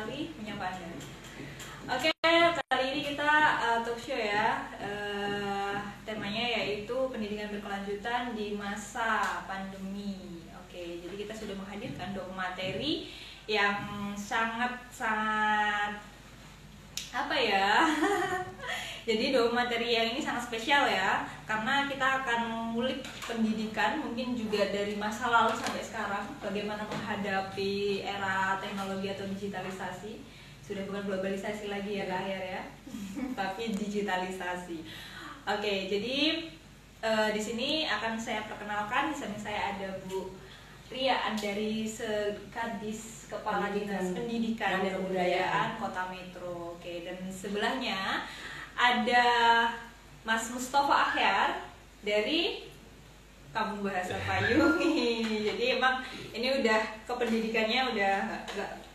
sekali menyapa Anda. Oke, kali ini kita talk show ya. Temanya yaitu pendidikan berkelanjutan di masa pandemi. Oke, jadi kita sudah menghadirkan dua materi yang sangat apa ya? Jadi dua materi yang ini sangat spesial ya, karena kita akan mengulik pendidikan mungkin juga dari masa lalu sampai sekarang, bagaimana menghadapi era teknologi atau digitalisasi. Sudah bukan globalisasi lagi ya Kak Ahyar ya, tapi digitalisasi. Oke, jadi di sini akan saya perkenalkan. Di samping saya ada Bu Ria dari Sekadis Kepala Dinas Pendidikan dan Kebudayaan Kota Metro. Oke, dan sebelahnya ada Mas Mustafa Ahyar dari Kampung Bahasa Payung. Jadi emang ini udah kependidikannya udah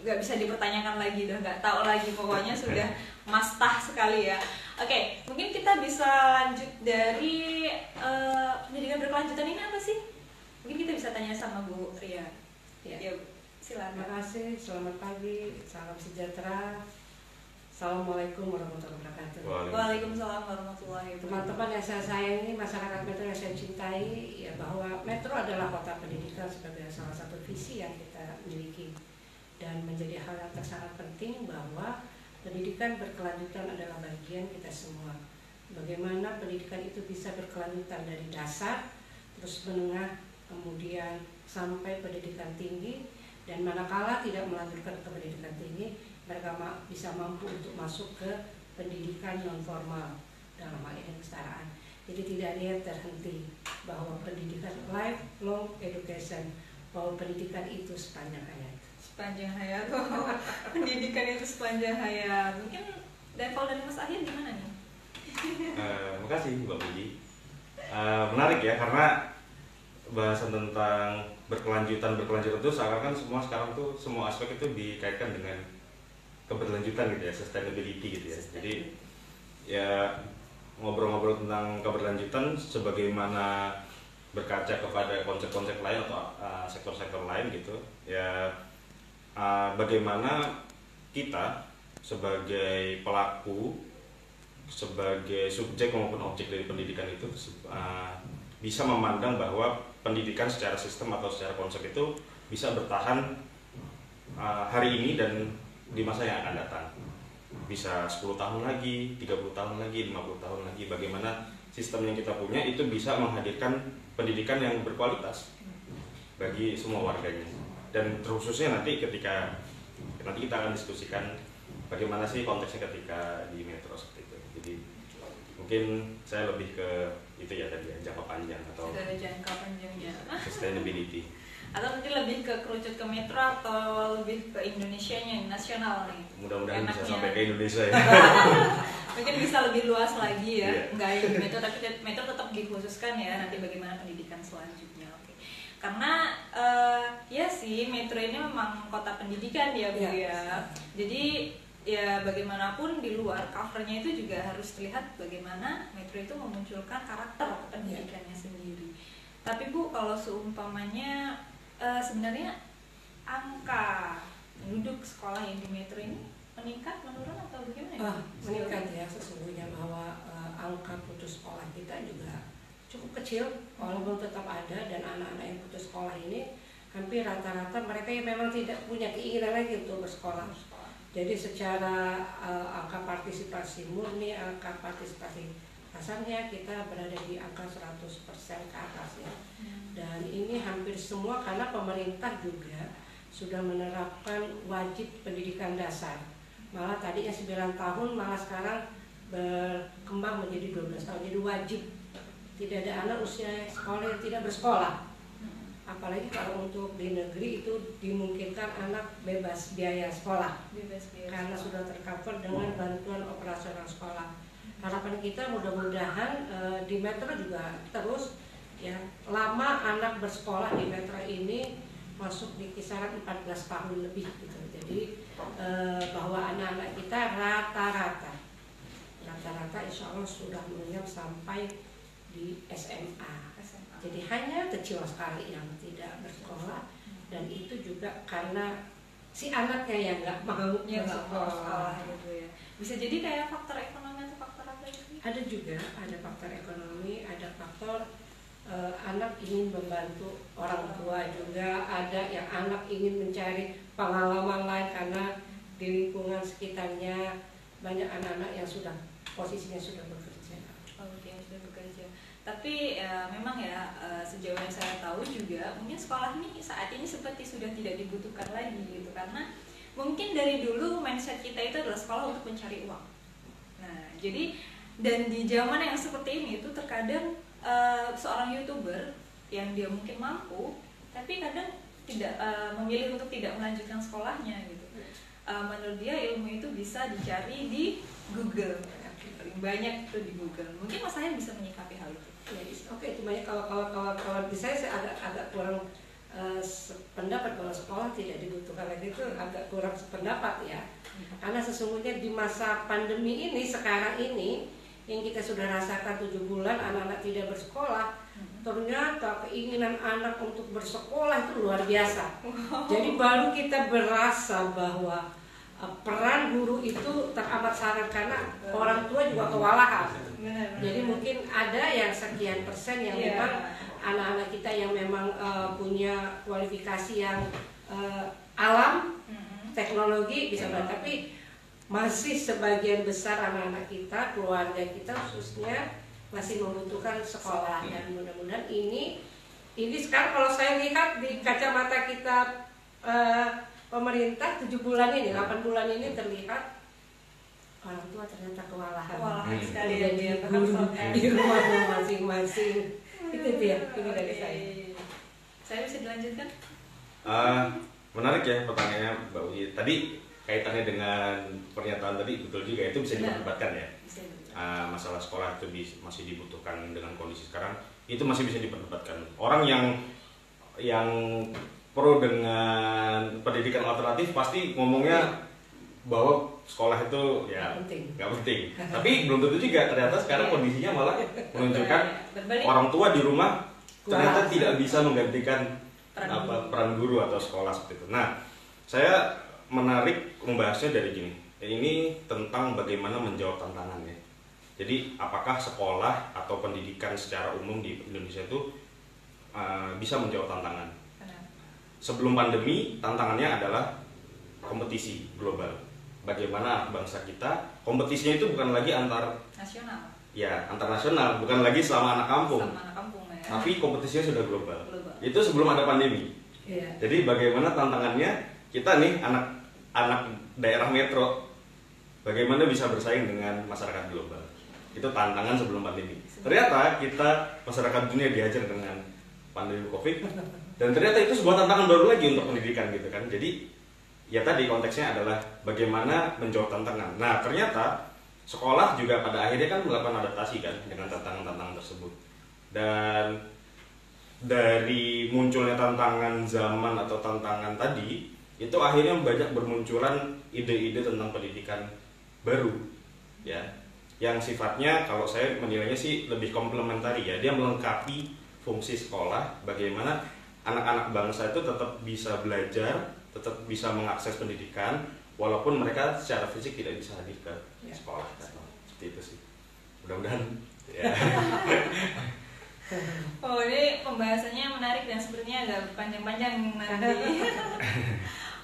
nggak bisa dipertanyakan lagi, udah nggak tahu lagi, pokoknya sudah mastah sekali ya. Oke, mungkin kita bisa lanjut dari pendidikan berkelanjutan ini apa sih? Mungkin kita bisa tanya sama Bu Ria. Ya, silakan. Terima kasih, selamat pagi, salam sejahtera. Assalamualaikum warahmatullahi wabarakatuh. Waalaikumsalam warahmatullahi wabarakatuh. Teman-teman yang saya sayangi, masyarakat Metro yang saya cintai, ya bahwa Metro adalah kota pendidikan sebagai salah satu visi yang kita miliki, dan menjadi hal yang sangat penting bahwa pendidikan berkelanjutan adalah bagian kita semua. Bagaimana pendidikan itu bisa berkelanjutan dari dasar, terus menengah, kemudian sampai pendidikan tinggi, dan manakala tidak melanjutkan ke pendidikan tinggi, mereka bisa mampu untuk masuk ke pendidikan non formal dalam hal ini kesetaraan. Jadi tidak ada yang terhenti, bahwa pendidikan lifelong education, bahwa pendidikan itu sepanjang hayat. Sepanjang hayat, pendidikan itu sepanjang hayat. Mungkin dan kalau dari Mas Ahyar gimana nih? Terima kasih Mbak Puji. Menarik ya, karena bahasan tentang berkelanjutan itu seakan-akan sekarang tuh semua aspek itu dikaitkan dengan keberlanjutan gitu ya, sustainability gitu ya. Jadi ya ngobrol-ngobrol tentang keberlanjutan sebagaimana berkaca kepada konsep-konsep lain atau sektor-sektor lain gitu ya, bagaimana kita sebagai pelaku, sebagai subjek maupun objek dari pendidikan itu bisa memandang bahwa pendidikan secara sistem atau secara konsep itu bisa bertahan hari ini dan di masa yang akan datang. Bisa 10 tahun lagi, 30 tahun lagi, 50 tahun lagi. Bagaimana sistem yang kita punya itu bisa menghadirkan pendidikan yang berkualitas bagi semua warganya. Dan terkhususnya nanti kita akan diskusikan bagaimana sih konteksnya ketika di Metro seperti itu. Jadi mungkin saya lebih ke itu ya tadi, jangka panjang atau jangka panjangnya, sustainability, atau mungkin lebih ke kerucut ke Metro atau lebih ke Indonesianya, nasional nih. Mudah-mudahan bisa sampai ke Indonesia ya. Mungkin bisa lebih luas lagi ya, Yeah. Nggak yang di Metro, tapi Metro tetap dikhususkan ya nanti bagaimana pendidikan selanjutnya. Oke. Karena ya sih Metro ini memang kota pendidikan ya Bu ya. Jadi ya bagaimanapun di luar covernya itu juga harus terlihat bagaimana Metro itu memunculkan karakter pendidikannya sendiri. Tapi Bu, kalau seumpamanya sebenarnya angka penduduk sekolah yang di Metro ini meningkat, menurun atau bagaimana? Meningkat ya, sesungguhnya bahwa angka putus sekolah kita juga cukup kecil, walaupun tetap ada, dan anak-anak yang putus sekolah ini hampir rata-rata mereka yang memang tidak punya keinginan lagi untuk bersekolah. Jadi secara angka partisipasi murni, angka partisipasi kasarnya kita berada di angka 100% ke atas ya. Dan ini hampir semua karena pemerintah juga sudah menerapkan wajib pendidikan dasar. Malah tadinya 9 tahun, malah sekarang berkembang menjadi 12 tahun. Jadi wajib. Tidak ada anak usia sekolah yang tidak bersekolah. Apalagi kalau untuk di negeri itu dimungkinkan anak bebas biaya sekolah, karena sudah tercover dengan bantuan operasional sekolah. Harapan kita mudah-mudahan di Metro juga terus ya, lama anak bersekolah di Metro ini masuk di kisaran 14 tahun lebih gitu. Jadi bahwa anak-anak kita rata-rata insya Allah sudah mengenyam sampai di SMA. Jadi hanya kecil sekali yang tidak bersekolah, dan itu juga karena si anaknya yang nggak mau Ya nggak mau bersekolah. sekolah gitu ya. Bisa jadi kayak faktor ekonomi atau faktor apa itu? Ada juga, ada faktor ekonomi, ada faktor anak ingin membantu orang tua juga, ada yang anak ingin mencari pengalaman lain karena di lingkungan sekitarnya banyak anak-anak yang sudah posisinya sudah bekerja. Oke, sudah bekerja. Tapi memang ya sejauh yang saya tahu juga mungkin sekolah ini saat ini seperti sudah tidak dibutuhkan lagi gitu, karena mungkin dari dulu mindset kita itu adalah sekolah untuk mencari uang. Nah, jadi dan di zaman yang seperti ini itu terkadang seorang YouTuber yang dia mungkin mampu tapi kadang tidak memilih untuk tidak melanjutkan sekolahnya gitu. Menurut dia ilmu itu bisa dicari di Google. Paling banyak itu di Google. Mungkin Mas Ayan bisa menyikapi hal itu. Ya, oke, cuma kalau di saya agak kurang pendapat bahwa sekolah tidak dibutuhkan lagi, itu agak kurang sependapat ya. Karena sesungguhnya di masa pandemi ini sekarang ini yang kita sudah rasakan 7 bulan anak-anak tidak bersekolah, ternyata keinginan anak untuk bersekolah itu luar biasa. Jadi baru kita berasa bahwa peran guru itu teramat sangat, karena orang tua juga kewalahan. Jadi mungkin ada yang sekian persen yang memang anak-anak kita yang memang punya kualifikasi yang alam, teknologi bisa banget, tapi masih sebagian besar anak-anak kita, keluarga kita khususnya masih membutuhkan sekolah. Dan mudah-mudahan ini sekarang kalau saya lihat di kacamata kita pemerintah 7 bulan ini, 8 bulan ini terlihat orang tua ternyata kewalahan Sekali ya dia di rumah masing-masing. Itu dia, ini dari saya. Saya bisa dilanjutkan? Menarik ya pertanyaannya Mbak Uji. Tadi kaitannya dengan pernyataan tadi betul juga, itu bisa diperdebatkan ya. Masalah sekolah itu masih dibutuhkan dengan kondisi sekarang, itu masih bisa diperdebatkan. Orang yang pro dengan pendidikan alternatif pasti ngomongnya bahwa sekolah itu ya nggak penting. Tapi belum tentu juga, ternyata sekarang kondisinya malah menunjukkan orang tua di rumah ternyata tidak bisa menggantikan peran guru atau sekolah seperti itu. Nah, saya menarik membahasnya dari gini. Ini tentang bagaimana menjawab tantangannya. Jadi apakah sekolah atau pendidikan secara umum di Indonesia itu bisa menjawab tantangan? Sebelum pandemi, tantangannya adalah kompetisi global. Bagaimana bangsa kita, kompetisinya itu bukan lagi antar nasional. Ya, antar nasional, bukan lagi sama anak kampung. Ya. Tapi kompetisinya sudah global. Itu sebelum ada pandemi. Yeah. Jadi bagaimana tantangannya kita nih anak daerah metro, bagaimana bisa bersaing dengan masyarakat global? Itu tantangan sebelum pandemi. Ternyata kita masyarakat dunia dihajar dengan pandemi Covid, dan ternyata itu sebuah tantangan baru lagi untuk pendidikan gitu kan. Jadi ya tadi konteksnya adalah bagaimana menjawab tantangan. Nah, ternyata sekolah juga pada akhirnya kan melakukan adaptasi kan dengan tantangan-tantangan tersebut. Dan dari munculnya tantangan zaman atau tantangan tadi, itu akhirnya banyak bermunculan ide-ide tentang pendidikan baru ya, yang sifatnya kalau saya menilainya sih lebih komplementari ya. Dia melengkapi fungsi sekolah, bagaimana anak-anak bangsa itu tetap bisa belajar, tetap bisa mengakses pendidikan walaupun mereka secara fisik tidak bisa hadir ke sekolah. Seperti itu sih. Mudah-mudahan ya. Oh, ini pembahasannya menarik dan sepertinya agak panjang-panjang nanti.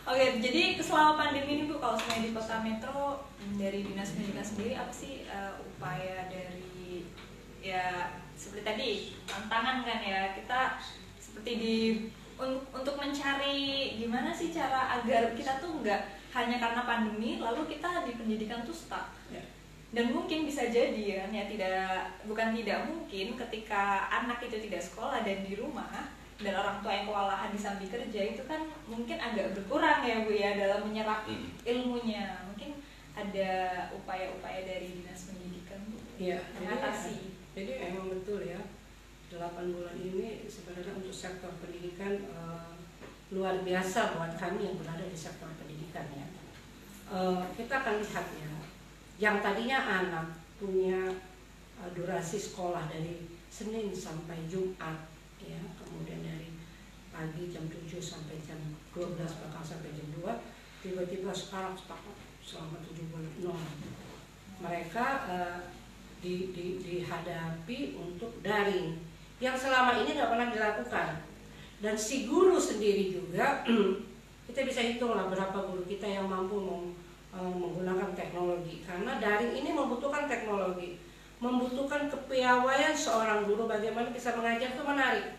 Oke, jadi selama pandemi ini Bu, kalau semuanya di Kota Metro, dari Dinas Pendidikan sendiri apa sih upaya dari ya seperti tadi tantangan kan ya, kita seperti untuk mencari gimana sih cara agar kita tuh nggak hanya karena pandemi lalu kita di pendidikan tuh stuck. Dan mungkin bisa jadi kan ya, bukan tidak mungkin ketika anak itu tidak sekolah dan di rumah dan orang tua yang kewalahan di samping kerja, itu kan mungkin agak berkurang ya Bu ya dalam menyerap ilmunya. Mungkin ada upaya-upaya dari Dinas Pendidikan Bu mengatasi. Jadi emang betul ya, 8 bulan ini sebenarnya untuk sektor pendidikan luar biasa buat kami yang berada di sektor pendidikan ya. Kita akan lihat ya, yang tadinya anak punya durasi sekolah dari Senin sampai Jumat ya, kemudian dari pagi jam 7 sampai jam 12 bahkan sampai jam 2, tiba-tiba sekarang stuck selama 7 bulan. No. Mereka dihadapi untuk daring yang selama ini nggak pernah dilakukan. Dan si guru sendiri juga kita bisa hitung lah berapa guru kita yang mampu menggunakan teknologi, karena daring ini membutuhkan teknologi, membutuhkan kepiawaian seorang guru bagaimana bisa mengajar itu menarik.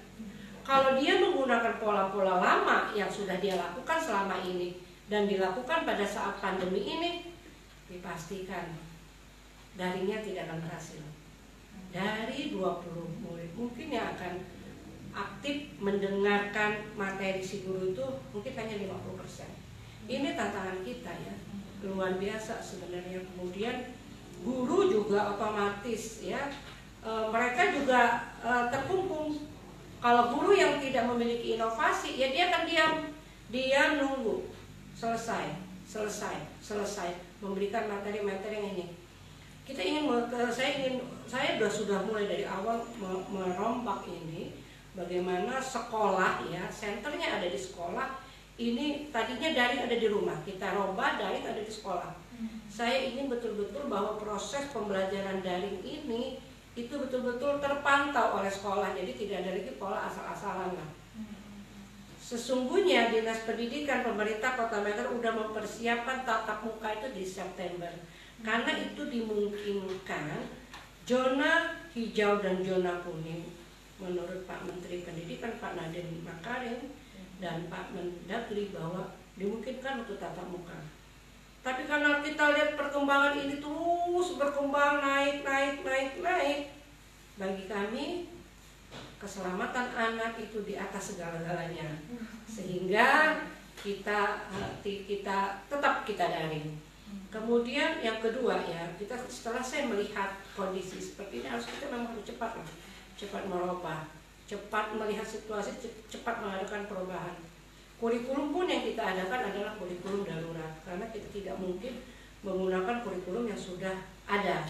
Kalau dia menggunakan pola-pola lama yang sudah dia lakukan selama ini dan dilakukan pada saat pandemi ini, dipastikan daringnya tidak akan berhasil. Dari 20 murid mungkin yang akan aktif mendengarkan materi si guru itu mungkin hanya 50%. Ini tantangan kita ya, luar biasa sebenarnya. Kemudian guru juga otomatis ya, mereka juga terkungkung. Kalau guru yang tidak memiliki inovasi ya dia akan diam, dia nunggu selesai memberikan materi-materi yang ini. Kita saya sudah mulai dari awal merombak ini, bagaimana sekolah ya, senternya ada di sekolah. Ini tadinya daring ada di rumah, kita rombak daring ada di sekolah. Saya ingin betul-betul bahwa proses pembelajaran daring ini itu betul-betul terpantau oleh sekolah, jadi tidak ada lagi pola asal-asalan lah. Sesungguhnya Dinas Pendidikan pemerintah Kota Medan udah mempersiapkan tatap muka itu di September, karena itu dimungkinkan zona hijau dan zona kuning. Menurut Pak Menteri Pendidikan Pak Nadiem Makarim dan Pak Mendagri bahwa dimungkinkan untuk tatap muka. Tapi karena kita lihat perkembangan ini terus berkembang naik, bagi kami keselamatan anak itu di atas segala-galanya, sehingga kita tetap daring. Kemudian yang kedua ya, kita setelah saya melihat kondisi seperti ini, harus kita memang harus cepat merubah, cepat melihat situasi, cepat mengadakan perubahan. Kurikulum pun yang kita adakan adalah kurikulum darurat, karena kita tidak mungkin menggunakan kurikulum yang sudah ada.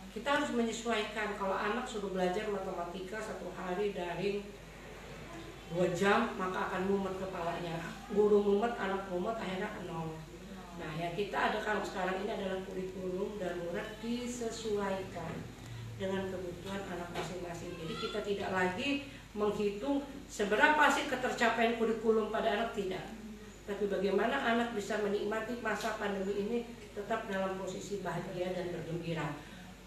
Kita harus menyesuaikan. Kalau anak suruh belajar matematika 1 hari daring 2 jam, maka akan mumet kepalanya. Guru mumet, anak mumet, akhirnya nol. Nah, yang kita adakan sekarang ini adalah kurikulum darurat disesuaikan dengan kebutuhan anak masing-masing. Jadi kita tidak lagi menghitung seberapa sih ketercapaian kurikulum pada anak, tidak. Tapi bagaimana anak bisa menikmati masa pandemi ini tetap dalam posisi bahagia dan bergembira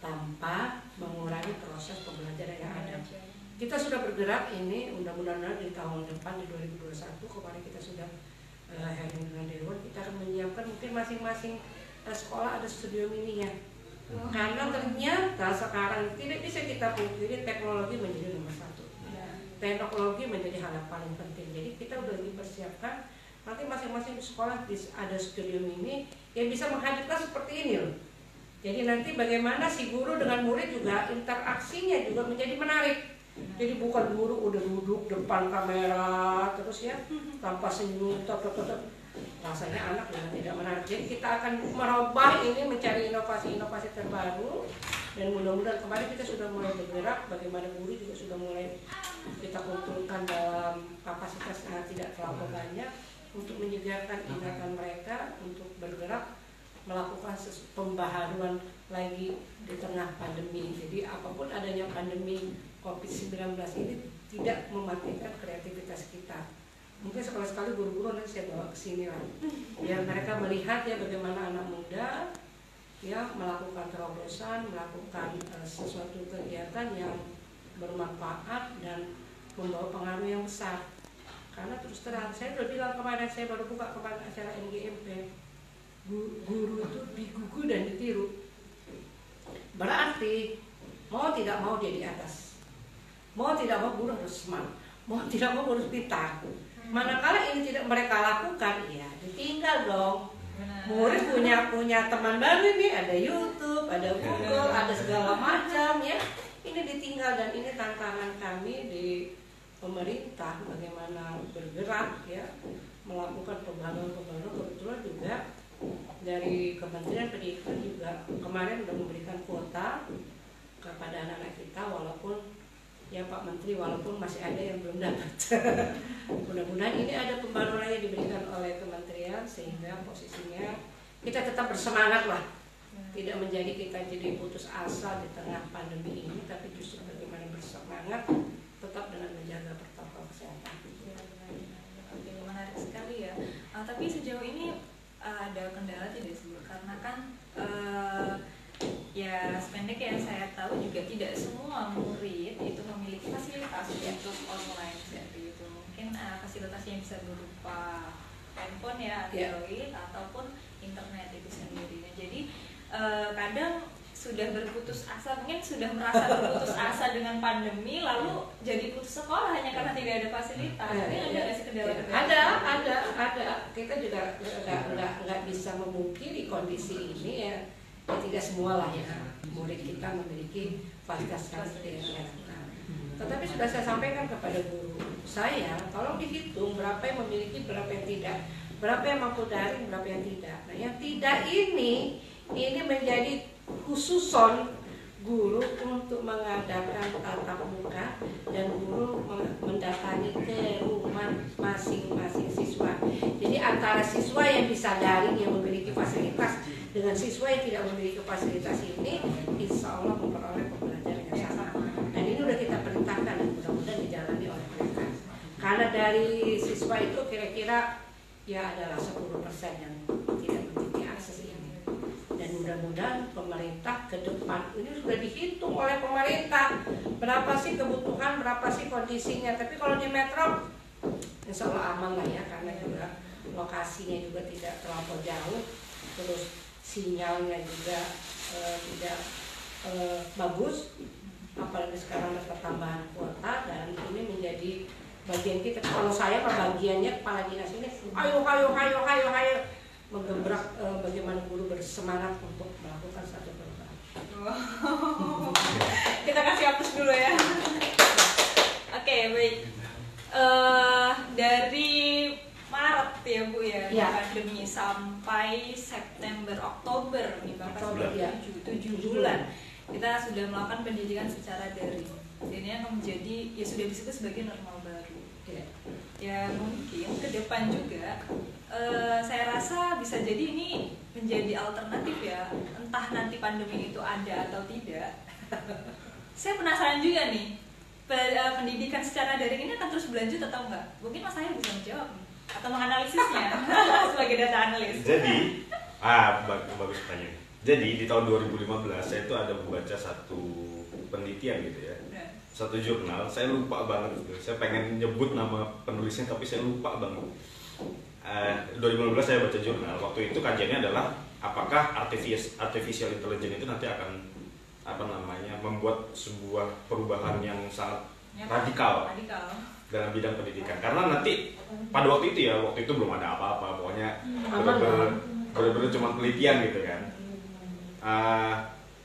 tanpa mengurangi proses pembelajaran yang ada. Kita sudah bergerak ini, mudah-mudahan di tahun depan di 2021 kemarin kita sudah hearing dengan Dewan, kita akan menyiapkan mungkin masing-masing sekolah ada studio mininya. Karena ternyata sekarang tidak bisa kita pungkiri teknologi menjadi nomor 1. Teknologi menjadi hal yang paling penting. Jadi kita udah dipersiapkan nanti masing-masing sekolah ada studio mini yang bisa menghadirkan seperti ini loh. Jadi nanti bagaimana si guru dengan murid juga interaksinya juga menjadi menarik. Jadi bukan guru udah duduk depan kamera terus ya tanpa senyum, rasanya anak juga tidak menarik. Jadi kita akan merubah ini, mencari inovasi-inovasi terbaru, dan mudah-mudahan kemarin kita sudah mulai bergerak. Bagaimana guru juga sudah mulai kita kumpulkan dalam kapasitas yang tidak terlalu banyak untuk menyegarkan ingatan mereka untuk bergerak melakukan pembaharuan lagi di tengah pandemi. Jadi apapun adanya pandemi COVID-19 ini tidak mematikan kreativitas kita. Mungkin sekali-sekali guru-guru nanti saya bawa ke sini lah, biar mereka melihat ya bagaimana anak muda ya melakukan terobosan, melakukan sesuatu kegiatan yang bermanfaat dan membawa pengaruh yang besar. Karena terus terang, saya udah bilang kemarin, saya baru buka kemarin acara NGMP, guru itu digugu dan ditiru. Berarti mau tidak mau dia di atas, mau tidak mau guru harus smart, mau tidak mau guru harus pintar. Manakala ini tidak mereka lakukan, ya ditinggal dong. Murid punya teman baru ini, ada YouTube, ada Google, ada segala macam ya. Ini ditinggal, dan ini tantangan kami di pemerintah bagaimana bergerak ya melakukan pembangunan. Kebetulan juga dari Kementerian Pendidikan juga kemarin sudah memberikan kuota kepada anak-anak kita, walaupun ya Pak Menteri walaupun masih ada yang belum dapat. Mudah-mudahan ini ada pembaruan yang diberikan oleh kementerian sehingga posisinya kita tetap bersemangat lah, tidak menjadi kita jadi putus asa di tengah pandemi ini, tapi justru bagaimana bersemangat tetap dengan menjaga protokol kesehatan. Oke, menarik sekali ya. Tapi sejauh ini ada kendala tidak sih? Karena kan ya sependek yang saya tahu juga tidak semua murid itu memiliki fasilitas untuk online seperti itu. Mungkin fasilitasnya bisa berupa handphone ya, Android ataupun internet itu sendiri. Nah, jadi kadang sudah berputus asa, mungkin sudah merasa berputus asa dengan pandemi, lalu jadi putus sekolah hanya karena tidak ada fasilitas. Mungkin ada nggak sih kendala-kendala? Ada. Kita juga nggak bisa memungkiri kondisi ini ya. Tidak semua lah ya murid kita memiliki fasilitas seperti yang diharapkan. Tetapi sudah saya sampaikan kepada guru saya, tolong dihitung berapa yang memiliki, berapa yang tidak, berapa yang mampu daring, berapa yang tidak. Nah, yang tidak ini menjadi khususon guru untuk mengadakan tatap muka dan guru mendatangi ke rumah masing-masing siswa. Jadi antara siswa yang bisa daring yang memiliki fasilitas dengan siswa yang tidak memiliki fasilitas ini, insya Allah memperoleh pembelajaran yang sama. Dan ini sudah kita perintahkan dan mudah-mudahan dijalani oleh mereka. Karena dari siswa itu kira-kira ya adalah 10% yang tidak memiliki akses ini. Dan mudah-mudahan pemerintah ke depan ini sudah dihitung oleh pemerintah berapa sih kebutuhan, berapa sih kondisinya. Tapi kalau di metro insya Allah aman lah ya, karena juga lokasinya juga tidak terlalu jauh, terus sinyalnya juga tidak bagus, apalagi sekarang ada pertambahan kuota, dan ini menjadi bagian kita. Kalau saya bagiannya kepala dinas ini, ayo menggebrak bagaimana guru bersemangat untuk melakukan satu perubahan. Kita kasih hapus dulu ya. Oke, baik. Dari Maret ya Bu ya, pandemi sampai September, Oktober nih Bapak sudah 7 bulan kita sudah melakukan pendidikan secara daring. Ini akan menjadi ya sudah disebut sebagai normal baru. Ya mungkin ke depan juga saya rasa bisa jadi ini menjadi alternatif ya, entah nanti pandemi itu ada atau tidak. Saya penasaran juga nih, pendidikan secara daring ini akan terus berlanjut atau enggak? Mungkin Mas Ahir bisa menjawab atau menganalisisnya sebagai data analis. Jadi, bagus pertanyaan. Jadi di tahun 2015 saya itu ada membaca satu penelitian gitu ya, satu jurnal. Saya lupa banget gitu. Saya pengen nyebut nama penulisnya tapi saya lupa banget. 2015 saya baca jurnal. Waktu itu kajiannya adalah apakah artificial intelligence itu nanti akan membuat sebuah perubahan yang sangat radikal dalam bidang pendidikan. Karena nanti pada waktu itu belum ada apa-apa, pokoknya benar-benar cuma penelitian gitu kan.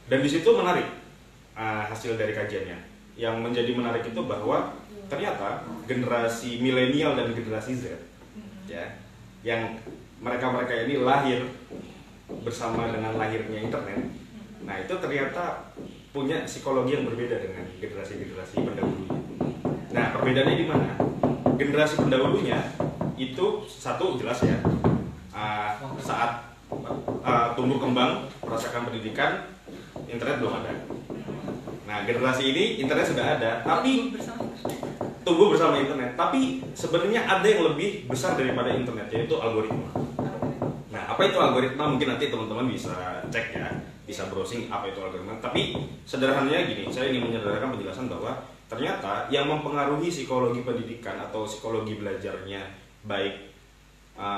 Dan di situ menarik hasil dari kajiannya. Yang menjadi menarik itu bahwa ternyata generasi milenial dan generasi Z ya, yang mereka ini lahir bersama dengan lahirnya internet. Nah, itu ternyata punya psikologi yang berbeda dengan generasi-generasi pendahulunya. Nah, perbedaannya di mana? Generasi pendahulunya itu satu jelas ya, saat tumbuh kembang merasakan pendidikan, internet belum ada. Nah, generasi ini internet sudah ada, tapi tumbuh bersama internet. Tapi sebenarnya ada yang lebih besar daripada internet, yaitu algoritma. Nah, apa itu algoritma? Mungkin nanti teman-teman bisa cek ya, bisa browsing apa itu algoritma. Tapi sederhananya gini, saya ingin menyederhanakan penjelasan bahwa ternyata yang mempengaruhi psikologi pendidikan atau psikologi belajarnya baik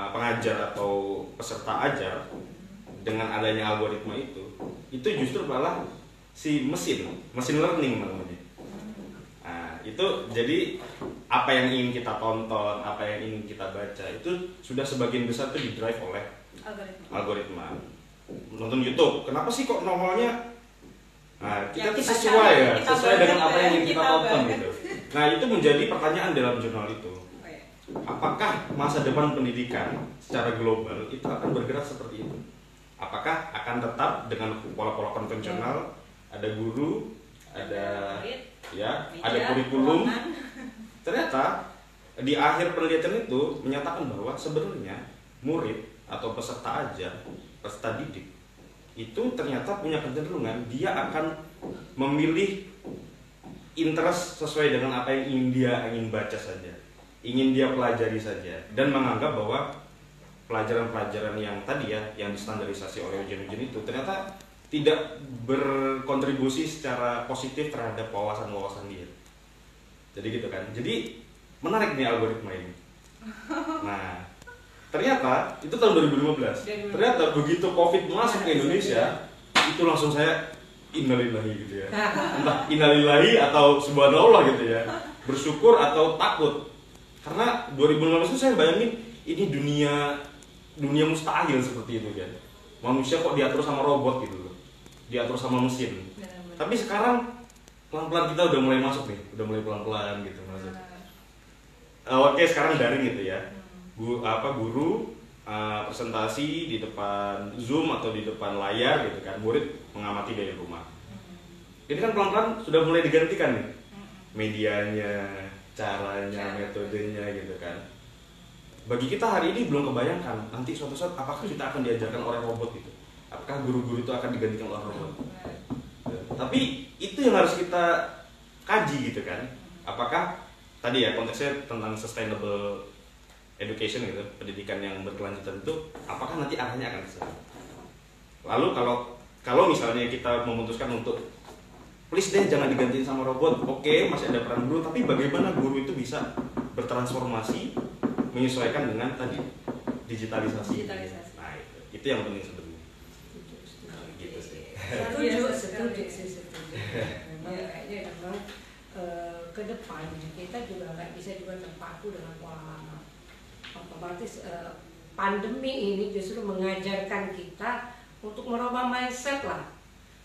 pengajar atau peserta ajar dengan adanya algoritma itu justru malah si mesin learning namanya. Nah, itu jadi apa yang ingin kita tonton, apa yang ingin kita baca itu sudah sebagian besar itu didrive oleh algoritma. Nonton YouTube, kenapa sih kok nongolnya? Nah, kita tuh sesuai dengan apa yang ingin kita tonton gitu. Nah, itu menjadi pertanyaan dalam jurnal itu. Apakah masa depan pendidikan secara global itu akan bergerak seperti itu? Apakah akan tetap dengan pola-pola konvensional, ada guru, ada kurikulum? Ternyata di akhir penelitian itu menyatakan bahwa sebenarnya murid atau peserta ajar, peserta didik itu ternyata punya kecenderungan dia akan memilih interest sesuai dengan apa yang ingin baca saja, ingin dia pelajari saja, dan menganggap bahwa pelajaran-pelajaran yang tadi ya, yang distandarisasi oleh ujian-ujian itu ternyata tidak berkontribusi secara positif terhadap wawasan-wawasan dia. Jadi gitu kan. Jadi menarik nih algoritma ini. Nah, ternyata itu tahun 2015. Ternyata begitu COVID masuk ke Indonesia, itu langsung saya innalillahi gitu ya. Entah innalillahi atau subhanallah gitu ya. Bersyukur atau takut. Karena 2015 itu saya bayangin ini dunia mustahil seperti itu kan. Manusia kok diatur sama robot gitu loh. Diatur sama mesin. Tapi sekarang pelan-pelan kita udah mulai masuk nih, udah mulai pelan-pelan gitu masuk. Oke, sekarang daring gitu ya. Guru presentasi di depan Zoom atau di depan layar gitu kan, murid mengamati dari rumah. Ini kan pelan-pelan sudah mulai digantikan nih, medianya, caranya, metodenya gitu kan. Bagi kita hari ini belum kebayangkan nanti suatu saat apakah kita akan diajarkan oleh robot gitu, apakah guru-guru itu akan digantikan oleh robot. Tapi itu yang harus kita kaji gitu kan, apakah tadi ya konteksnya tentang sustainable education gitu, pendidikan yang berkelanjutan itu apakah nanti arahnya akan ke sana. Lalu kalau misalnya kita memutuskan untuk please deh jangan digantiin sama robot, oke, masih ada peran guru, tapi bagaimana guru itu bisa bertransformasi menyesuaikan dengan tadi digitalisasi. Nah, itu yang penting sebenarnya. Gitu sih. Setuju. Memang kayaknya memang ke depan kita juga nggak bisa juga terpaku dengan pola lama. Otomatis pandemi ini justru mengajarkan kita untuk merubah mindset lah.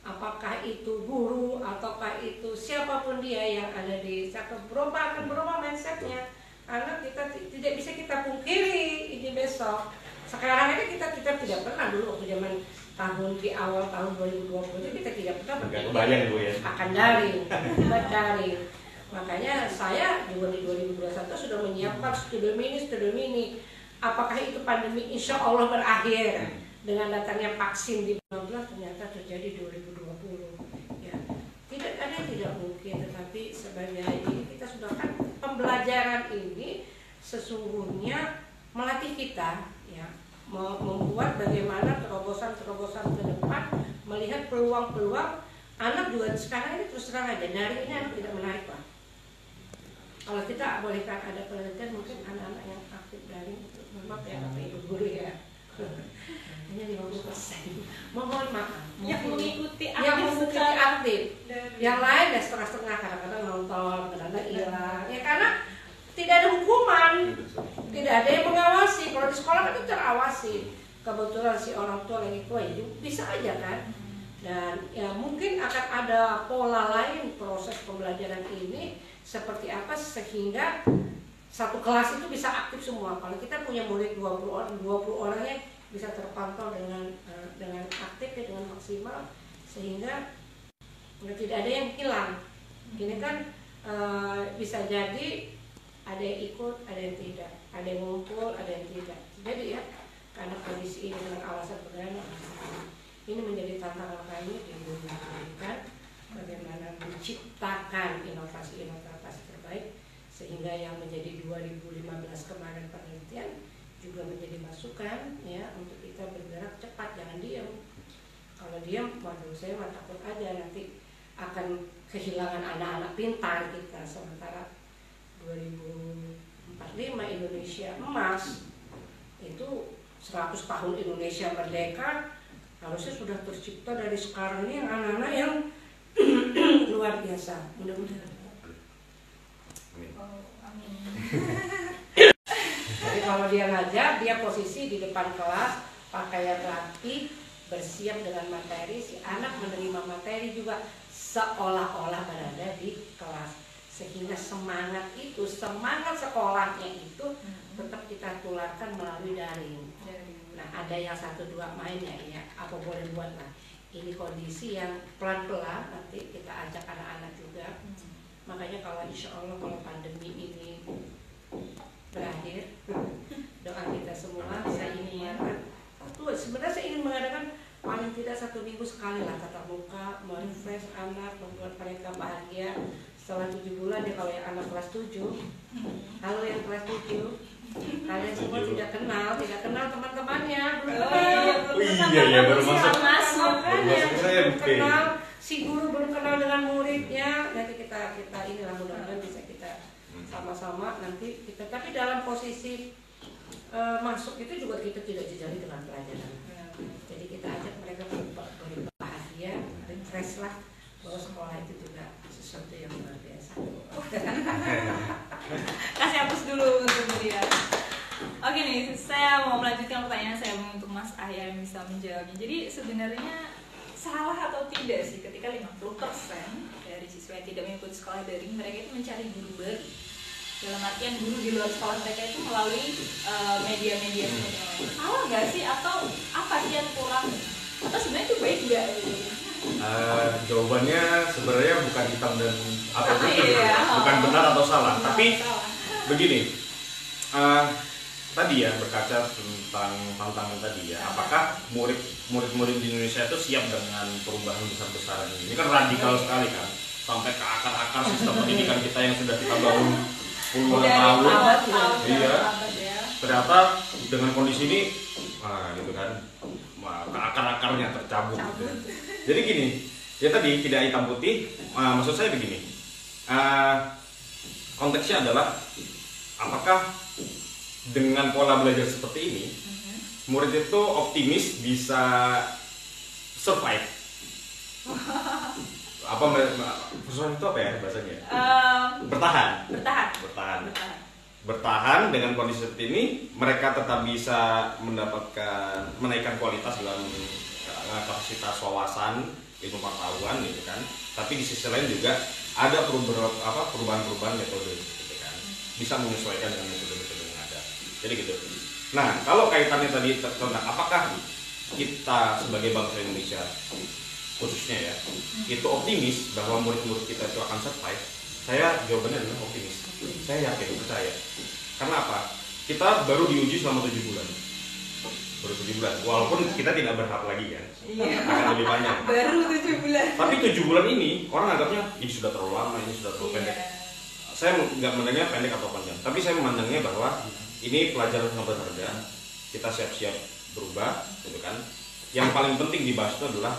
Apakah itu guru ataukah itu siapapun dia yang ada di akan berubah mindsetnya. Karena kita tidak bisa kita pungkiri ini besok. Sekarang ini kita tidak pernah dulu waktu zaman di awal tahun 2020 itu kita tidak pernah berpikir ya. Akan daring. Makanya saya juga di 2021 sudah menyiapkan studi mini. Apakah itu pandemi insya Allah berakhir dengan datangnya vaksin di 2019, ternyata terjadi 2020. Ya, tidak ada yang tidak mungkin, tetapi sebagai ini kita sudah kan pembelajaran ini sesungguhnya melatih kita ya, membuat bagaimana terobosan-terobosan ke depan, melihat peluang-peluang. Anak juga sekarang ini terus terang aja daring ini anak tidak menarik lah. Kalau kita bolehkan ada penelitian mungkin anak-anak yang aktif daring itu, maaf ya Bapak Ibu guru ya, hanya 50%. Mohon maaf. Yang mengikuti aktif. Yang lain ya setengah-setengah, kadang-kadang nonton, kadang-kadang hilang. Ya karena tidak ada hukuman, tidak ada yang mengawasi. Kalau di sekolah kan itu terawasi. Kebetulan si orang tua lagi tua itu bisa aja kan. Dan ya mungkin akan ada pola lain proses pembelajaran ini seperti apa sehingga satu kelas itu bisa aktif semua. Kalau kita punya murid 20 orangnya bisa terpantau dengan aktif ya, dengan maksimal sehingga tidak ada yang hilang. Ini kan bisa jadi ada yang ikut, ada yang tidak, ada yang ngumpul, ada yang tidak. Jadi ya karena kondisi ini dengan alasan berbeda, ini menjadi tantangan kami di dunia pendidikan, bagaimana menciptakan inovasi-inovasi terbaik sehingga yang menjadi 2015 kemarin penelitian juga menjadi masukan ya untuk kita bergerak cepat, jangan diam. Kalau diam, waduh saya mah takut aja nanti akan kehilangan anak-anak pintar kita. Sementara 2045 Indonesia emas itu 100 tahun Indonesia merdeka harusnya sudah tercipta dari sekarang ini anak-anak yang luar biasa. Mudah-mudahan. Amin. Jadi kalau dia ngajar, dia posisi di depan kelas, pakaian rapi, bersiap dengan materi, si anak menerima materi juga seolah-olah berada di kelas. Sehingga semangat sekolahnya itu tetap kita tularkan melalui daring. Nah ada yang 1-2 main ya, apa boleh buat lah. Ini kondisi yang pelan-pelan nanti kita ajak anak-anak juga. Makanya kalau insya Allah kalau pandemi ini berakhir, doa kita semua saya ini minggu sekali lah tatap muka, merefresh anak, membuat mereka bahagia. Setelah 7 bulan ya, kalau yang anak kelas 7, kalau yang kelas 7, kalian semua tidak kenal teman-temannya, belum kenal. Iya baru masuk. Makanya Baru masuk belum SMP. kenal, si guru belum kenal dengan muridnya. Nanti kita inilah mudah-mudahan bisa kita sama-sama nanti kita. Tapi dalam posisi masuk itu juga kita tidak jejali dengan pelajaran. Jadi kita ajak mereka berbahagia, refresh lah, bahwa sekolah itu juga sesuatu yang luar biasa. Kasih hapus dulu untuk dia. Oke nih, saya mau melanjutkan pertanyaan saya untuk Mas Ahya yang bisa menjawabnya. Jadi sebenarnya salah atau tidak sih ketika 50% dari siswa yang tidak mengikuti sekolah daring mereka itu mencari guru baru? Dalam artian guru di luar sekolah mereka itu melalui media-media seperti yang lain. Salah nggak sih, atau apa sih yang kurang? Atau sebenarnya itu baik nggak? Jawabannya sebenarnya bukan hitam dan atau putih, Iya. bukan benar atau salah. Benar Tapi atau salah? begini, tadi ya berkaca tentang tantangan tadi ya, apakah murid-murid di Indonesia itu siap dengan perubahan besar-besaran ini? Ini kan radikal sekali kan, sampai ke akar-akar sistem pendidikan kita yang sudah kita bangun puluhan Dari tahun. tahun Iya. ya. Ternyata dengan kondisi ini, gitu kan, ke akar-akarnya tercabut. Gitu. Jadi gini, ya tadi tidak hitam putih. Maksud saya begini, konteksnya adalah apakah dengan pola belajar seperti ini, murid itu optimis bisa survive? Survive itu apa ya bahasanya? Bertahan dengan kondisi seperti ini, mereka tetap bisa menaikkan kualitas dalam kapasitas wawasan, ilmu pengetahuan gitu kan. Tapi di sisi lain juga ada perubahan-perubahan metode gitu kan. Bisa menyesuaikan dengan metode-metode yang ada. Jadi gitu. Nah, kalau kaitannya tadi tentang apakah kita sebagai bangsa Indonesia khususnya ya, itu optimis bahwa murid-murid kita itu akan survive, saya jawabannya adalah optimis. Saya yakin, percaya. Karena apa? Kita baru diuji selama 7 bulan. Baru 7 bulan. Walaupun kita tidak berharap lagi kan. Iya. Akan lebih panjang. Baru 7 bulan. Tapi 7 bulan ini orang anggapnya ini sudah terlalu lama, ini sudah terlalu pendek. Saya nggak memandangnya pendek atau panjang, tapi saya memandangnya bahwa ini pelajaran yang berharga. Kita siap-siap berubah, gitu kan. Yang paling penting dibahas itu adalah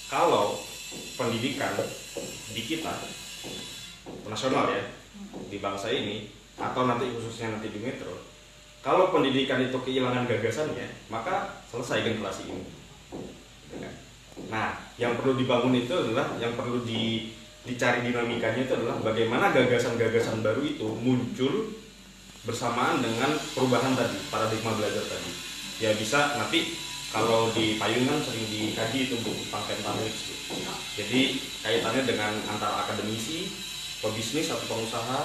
kalau pendidikan di kita nasional ya, di bangsa ini atau nanti khususnya nanti di metro, kalau pendidikan itu kehilangan gagasannya, maka selesai generasi ini. Nah, yang perlu dibangun itu adalah, yang perlu dicari dinamikanya itu adalah bagaimana gagasan-gagasan baru itu muncul bersamaan dengan perubahan tadi, paradigma belajar tadi. Ya bisa nanti kalau di payung kan sering dikaji itu buku tentang Pentahelix gitu. Jadi kaitannya dengan antara akademisi, pebisnis atau pengusaha,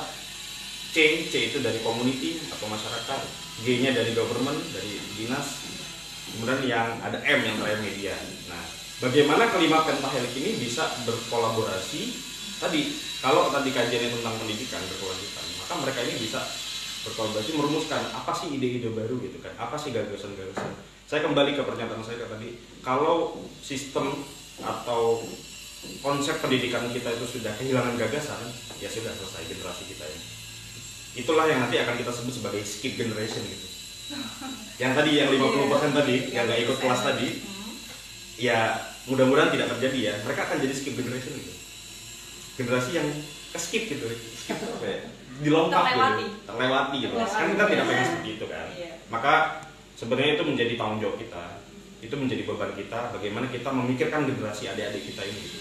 C itu dari community atau masyarakat, G-nya dari government, dari dinas, kemudian yang ada M yang terakhir media. Nah, bagaimana kelima pentahelix ini bisa berkolaborasi? Tadi, kalau tadi kajiannya tentang pendidikan berkelanjutan, maka mereka ini bisa berkolaborasi merumuskan apa sih ide-ide baru gitu kan, apa sih gagasan-gagasan. Saya kembali ke pernyataan saya tadi, kalau sistem atau konsep pendidikan kita itu sudah kehilangan gagasan, ya sudah selesai generasi kita ini. Itulah yang nanti akan kita sebut sebagai skip generation gitu. Yang tadi yang 50% tadi yang nggak ikut kelas tadi, ya mudah-mudahan tidak terjadi ya. Mereka akan jadi skip generation gitu. Generasi yang ke skip gitu, skip apa ya? Dilompat gitu, terlewati gitu. Kan kita tidak pengen seperti itu kan. Maka sebenarnya itu menjadi tanggung jawab kita, itu menjadi beban kita. Bagaimana kita memikirkan generasi adik-adik kita ini gitu.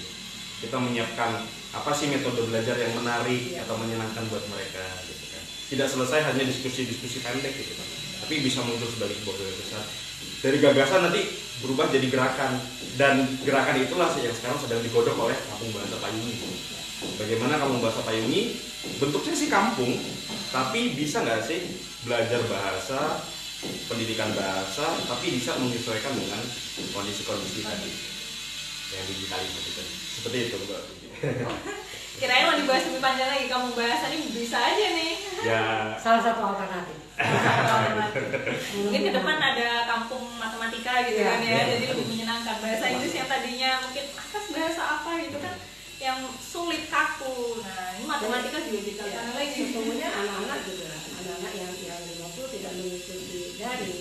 Kita menyiapkan apa sih metode belajar yang menarik atau menyenangkan buat mereka gitu kan. Tidak selesai hanya diskusi-diskusi pendek gitu kan, tapi bisa muncul sebagai sebuah gagasan. Dari gagasan nanti berubah jadi gerakan, dan gerakan itulah yang sekarang sedang digodok oleh Kampung Bahasa Payungi. Bagaimana Kampung Bahasa Payungi bentuknya sih kampung, tapi bisa nggak sih belajar bahasa, pendidikan bahasa, tapi bisa menyesuaikan dengan kondisi-kondisi tadi yang digitalisasi tadi. Seperti itu Mbak. Kirain mau dibahas lebih panjang lagi, kamu bahas tadi bisa aja nih. Ya. Salah satu alternatif. Mungkin ke depan ada kampung matematika gitu Iya, kan ya, iya. jadi lebih menyenangkan. Bahasa Inggris yang tadinya mungkin atas bahasa apa gitu kan, yang sulit kaku. Nah, ini matematika juga kita Ya, sana lagi. sesungguhnya anak-anak juga, anak-anak yang 50 tidak mengikuti daring,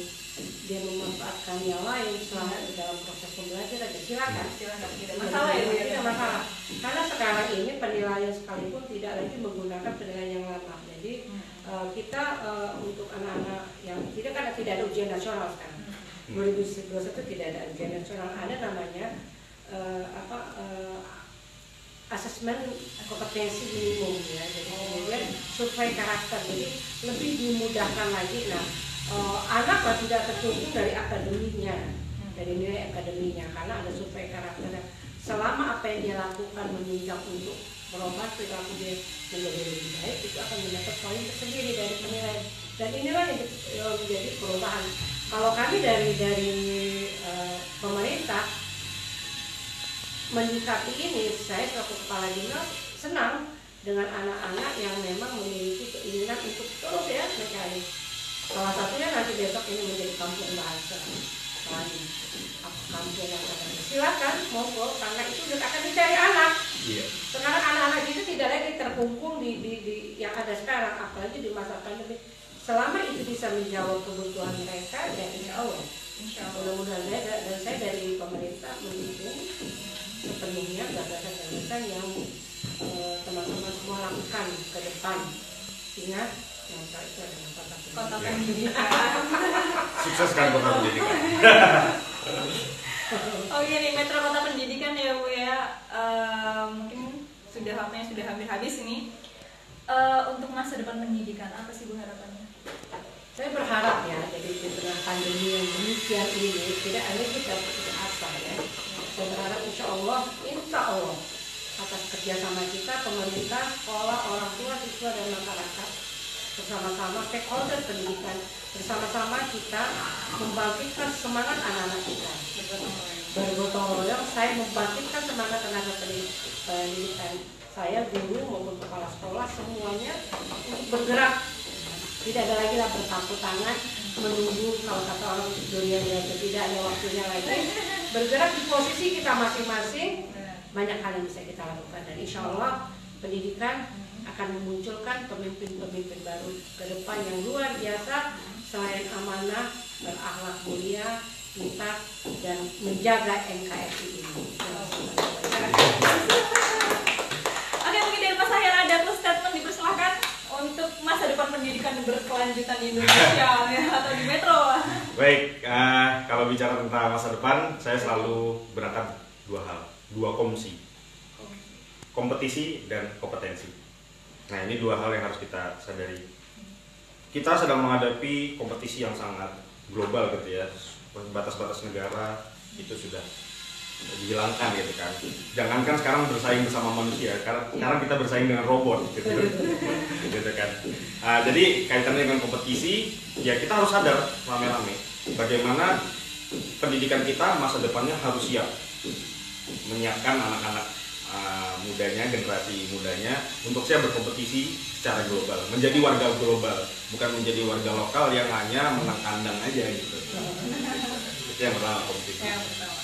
dia memanfaatkan yang lain selama di dalam proses pembelajaran, ya silakan. Silakan, tidak masalah ya Bu ya. Tidak masalah. Karena sekarang ini penilaian sekalipun tidak lagi menggunakan penilaian yang lama. Jadi kita untuk anak-anak yang tidak ada ujian nasional sekarang. 2021 tidak ada ujian nasional, ada namanya asesmen kompetensi minimum ya. Jadi kemudian survei karakter, jadi lebih dimudahkan lagi. Nah, anak tidak tertumpu dari akademinya, dari nilai akademinya, karena ada survei karakter. Selama apa yang dia lakukan menunjang untuk merubah perilaku dia menjadi lebih baik, itu akan mendapat poin tersendiri dari penilaian. Dan inilah yang menjadi perubahan. Kalau kami dari pemerintah menyikapi ini, saya selaku kepala dinas senang dengan anak-anak yang memang memiliki keinginan untuk terus ya mencari. Salah satunya nanti besok ini menjadi kampung bahasa lagi, kampung yang ada. Silakan monggo, karena itu juga akan dicari anak. Iya. Sekarang anak-anak itu tidak lagi terkungkung di yang ada sekarang, apalagi di masa pandemi. Selama itu bisa menjawab kebutuhan mereka, ya insya Allah. Mudah-mudahan saya dari pemerintah mendukung sepenuhnya gagasan-gagasan yang teman-teman semua lakukan ke depan. Ingat, yang itu adalah Kota pendidikan. Sukses kan kota pendidikan. Oh iya nih, Metro Kota Pendidikan ya Bu ya. Mungkin waktunya sudah hampir habis ini. Untuk masa depan pendidikan, apa sih Bu harapannya? Saya berharap ya, jadi di tengah pandemi yang demikian ini tidak ada kita putus asa ya. Saya berharap insya Allah atas kerjasama kita, pemerintah, sekolah, orang tua, siswa dan masyarakat bersama-sama stakeholder pendidikan, bersama-sama kita membangkitkan semangat anak-anak kita. Bergotong royong, saya membangkitkan semangat tenaga pendidikan saya, guru maupun kepala sekolah, semuanya untuk bergerak. Tidak ada lagi lah bertepuk tangan menunggu kalau kata orang dunia tidak ada waktunya lagi. Bergerak di posisi kita masing-masing, banyak hal yang bisa kita lakukan, dan insya Allah pendidikan akan memunculkan pemimpin-pemimpin baru ke depan yang luar biasa, selain amanah, berakhlak mulia, pintar, dan menjaga NKRI ini. Oke, mungkin dari Mas Ahyar ada close statement, dipersilahkan untuk masa depan pendidikan berkelanjutan di Indonesia ya, atau di Metro. Baik, kalau bicara tentang masa depan, saya selalu berangkat dua komisi, kompetisi dan kompetensi. Nah, ini dua hal yang harus kita sadari. Kita sedang menghadapi kompetisi yang sangat global gitu ya, batas-batas negara itu sudah dihilangkan gitu kan. Jangankan sekarang bersaing bersama manusia, sekarang kita bersaing dengan robot gitu, gitu kan. Jadi kaitannya dengan kompetisi, ya kita harus sadar rame-rame bagaimana pendidikan kita masa depannya harus siap menyiapkan anak-anak mudanya, generasi mudanya untuk siap berkompetisi secara global, menjadi warga global, bukan menjadi warga lokal yang hanya menang kandang aja gitu. Itu yang pertama, kompetisi.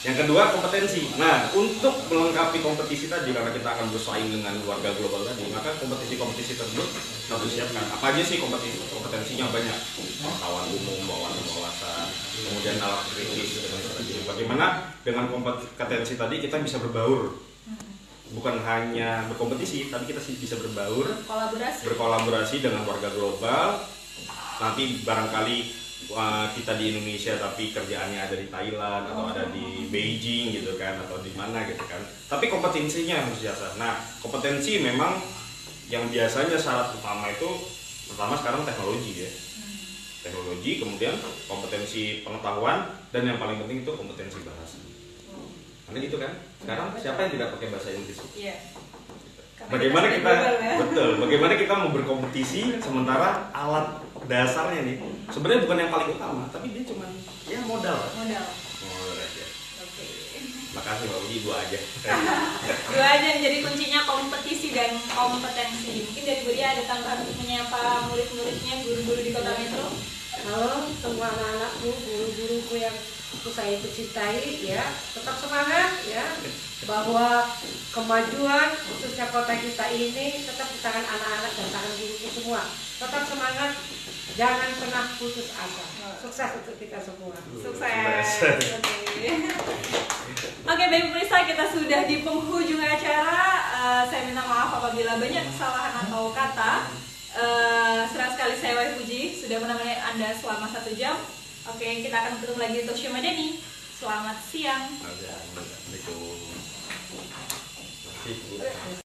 Yang kedua, kompetensi. Nah, untuk melengkapi kompetisi tadi, karena kita akan bersaing dengan warga global tadi, maka kompetisi-kompetisi tersebut harus disiapkan. Apa aja sih kompetensinya? Banyak. Pengetahuan umum, wawasan, kemudian alat kritis dan sebagainya. Bagaimana dengan kompetensi tadi kita bisa berbaur? Bukan hanya berkompetisi, tapi kita bisa berbaur, berkolaborasi dengan warga global. Nanti barangkali kita di Indonesia tapi kerjaannya ada di Thailand atau ada di Beijing gitu kan, atau di mana gitu kan. Tapi kompetensinya harus biasa. Nah, kompetensi memang yang biasanya syarat utama itu pertama sekarang teknologi ya. Teknologi, kemudian kompetensi pengetahuan, dan yang paling penting itu kompetensi bahasa. Karena gitu kan, sekarang siapa yang tidak pakai bahasa Inggris? Iya. Bagaimana kita bagaimana kita mau berkompetisi sementara alat dasarnya nih sebenarnya bukan yang paling utama, tapi dia cuma ya modal aja. Oke. Makasih Mbak Uji, dua aja. Dua aja yang jadi kuncinya kompetisi dan kompetensi. Mungkin dari Bu Dia ada tambahan untuk menyapa murid-muridnya, guru-guru di Kota Metro. Halo semua anak-anakku, guru-guruku yang saya cintai, ya tetap semangat ya, bahwa kemajuan khususnya kota kita ini tetap di tangan anak-anak dan tangan guruku semua. Tetap semangat, jangan pernah putus asa. Sukses untuk kita semua. Sukses. Oke, baik pemirsa, kita sudah di penghujung acara. Saya minta maaf apabila banyak kesalahan atau kata. Senang sekali saya Wai Puji sudah menemani Anda selama 1 jam. Oke, kita akan bertemu lagi di Talk Show Madani. Selamat siang. Assalamualaikum.